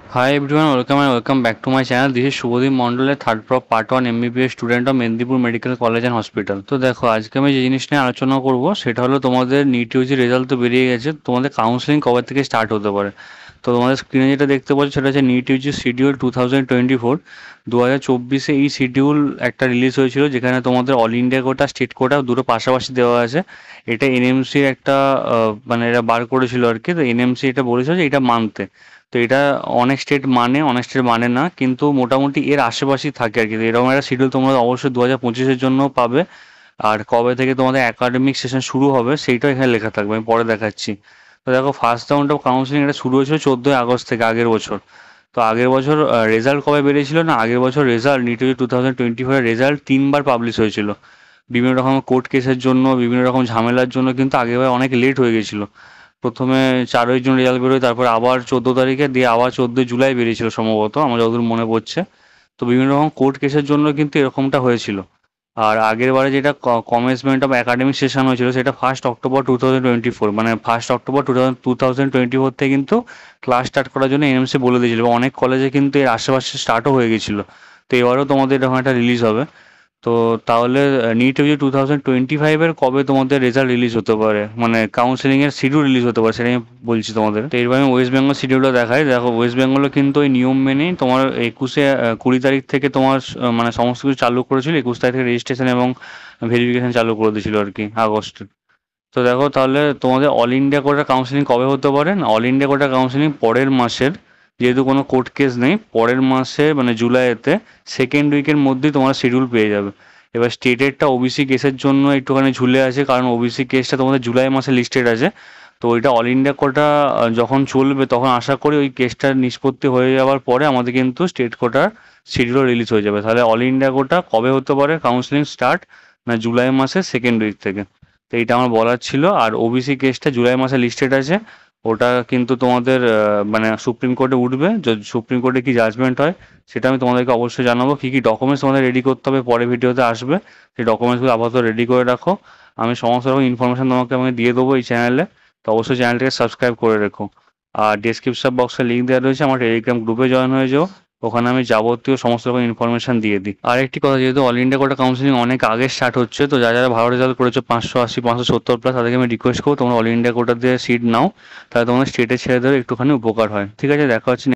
Hi everyone, welcome and welcome back to my channel. This is Shubhodip Mondal, third prop part 1 MBBS student of Medinipur medical college and hospital. তো দেখো, আজকে আমি যে জিনিস নিয়ে আলোচনা করব সেটা হলো তোমাদের নিট ইউজি রেজাল্ট তো বেরিয়ে গেছে, তোমাদের কাউন্সেলিং কবে থেকে স্টার্ট হতে পারে। তো তোমাদের স্ক্রিনে যেটা দেখতে পাচ্ছ সেটা হচ্ছে নিট ইউজি শিডিউল 2024। 2024 এই শিডিউল একটা রিলিজ হয়েছিল, যেখানে তোমাদের all India quota state quota দুটো পাশাপাশি দেওয়া আছে। এটা এনএমসি একটা মানে এটা বার করেছিল আর কি। তো এনএমসি এটা বলেছিল যে এটা মানতে। তো এটা অনেক স্টেট মানে, অনেক স্টেট মানে না, কিন্তু মোটামুটি এর আশেপাশেই থাকে আর কি। তো এরকম একটা শিডিউল তোমরা অবশ্যই 2025-এর জন্য পাবে। আর কবে থেকে তোমাদের একাডেমিক সেশন শুরু হবে সেইটাও এখানে লেখা থাকবে, আমি পরে দেখাচ্ছি। তো দেখো, ফার্স্ট রাউন্ড অফ কাউন্সিলিং এটা শুরু হয়েছিল 14ই আগস্ট থেকে আগের বছর। তো আগের বছর রেজাল্ট কবে বেরিয়েছিল না, আগের বছর রেজাল্ট নিট 2024 রেজাল্ট 3বার পাবলিশ হয়েছিল। বিভিন্ন রকম কোর্ট কেসের জন্য, বিভিন্ন রকম ঝামেলার জন্য কিন্তু আগেরবার অনেক লেট হয়ে গেছিলো। প্রথমে 4ই জুন রেজাল্ট বেরোয়, তারপর আবার 14 তারিখে, দিয়ে আবার 14ই জুলাই বেরিয়েছিল সম্ভবত, আমার যতদূর মনে পড়ছে। তো বিভিন্ন রকম কোর্ট কেসের জন্য কিন্তু এরকমটা হয়েছিল। আর আগের বারে যেটা কমেন্সমেন্ট অফ একাডেমিক সেশন হয়েছিল সেটা 1 অক্টোবর 2024, মানে 1 অক্টোবর 2024 থেকে কিন্তু ক্লাস স্টার্ট করার জন্য এনএমসি বলে দিয়েছিল, এবং অনেক কলেজে কিন্তু এর আশেপাশে স্টার্টও হয়ে গেছিলো। তো এবারেও তোমাদের এরকম একটা রিলিজ হবে। তো তাহলে নিট ইউজি 2025-এর কবে তোমাদের রেজাল্ট রিলিজ হতে পারে, মানে কাউন্সেলিং এর শিডিউল রিলিজ হতে পারে, সেটা আমি বলছি তোমাদের। তো এরপর আমি ওয়েস্ট বেঙ্গল শিডিউলটা দেখাই। দেখো, ওয়েস্ট বেঙ্গলে কিন্তু ওই নিয়ম মেনেই তোমার 20 তারিখ থেকে তোমার মানে সমস্ত কিছু চালু করেছিল। 21 তারিখ থেকে রেজিস্ট্রেশন এবং ভেরিফিকেশন চালু করে দিয়েছিল আর কি, আগস্টে। তো দেখো, তাহলে তোমাদের অল ইন্ডিয়া কোটা কাউন্সিলিং কবে হতে পারে না, অল ইন্ডিয়া কোটা কাউন্সিলিং পরের মাসের, যেহেতু কোনো কোর্ট কেস নেই, পরের মাসে মানে জুলাইতে সেকেন্ড উইকের মধ্যেই তোমরা শিডিউল পেয়ে যাবে। এবার স্টেটেরটা ওবিসি কেসের জন্য একটুখানি ঝুলে আছে, কারণ ওবিসি কেসটা তোমাদের জুলাই মাসে লিস্টেড আছে। তো ওইটা অল ইন্ডিয়া কোটা যখন চলবে তখন আশা করি ওই কেসটার নিষ্পত্তি হয়ে যাওয়ার পরে আমাদের কিন্তু স্টেট কোটার শিডিউল রিলিজ হয়ে যাবে। তাহলে অল ইন্ডিয়া কোটা কবে হতে পারে কাউন্সিলিং স্টার্ট, না জুলাই মাসের সেকেন্ড উইক থেকে। তো এইটা আমার বলার ছিল। আর ওবিসি কেসটা জুলাই মাসে লিস্টেড আছে, ওটা কিন্তু তোমাদের মানে সুপ্রিম কোর্টে উঠবে। যদি সুপ্রিম কোর্টে কি জাজমেন্ট হয় সেটা আমি তোমাদেরকে অবশ্যই জানাবো। কী কী ডকুমেন্টস তোমাদের রেডি করতে হবে পরে ভিডিওতে আসবে, সেই ডকুমেন্টসগুলো আপাতত রেডি করে রাখো। আমি সমস্ত রকম ইনফরমেশন তোমাকে আমি দিয়ে দেবো এই চ্যানেলে। তো অবশ্যই চ্যানেলটাকে সাবস্ক্রাইব করে রেখো। আর ডেসক্রিপশন বক্সে লিঙ্ক দেওয়া রয়েছে, আমার টেলিগ্রাম গ্রুপে জয়েন হয়ে যাও। ওখানে আমি যাবতীয় সমস্ত রকম ইনফরমেশন দিয়ে দিই। আর একটি কথা, যেহেতু অল ইন্ডিয়া কোটা কাউন্সিলিং অনেক আগে স্টার্ট হচ্ছে, তো যারা যারা ভালো রেজাল্ট করেছো 580, 570+, তাদেরকে আমি রিকোয়েস্ট করবো তোমরা অল ইন্ডিয়া কোটা দিয়ে সিট নাও। তাহলে তোমাদের স্টেটে ছেড়ে দেবে একটুখানি উপকার হয়। ঠিক আছে, দেখা হচ্ছে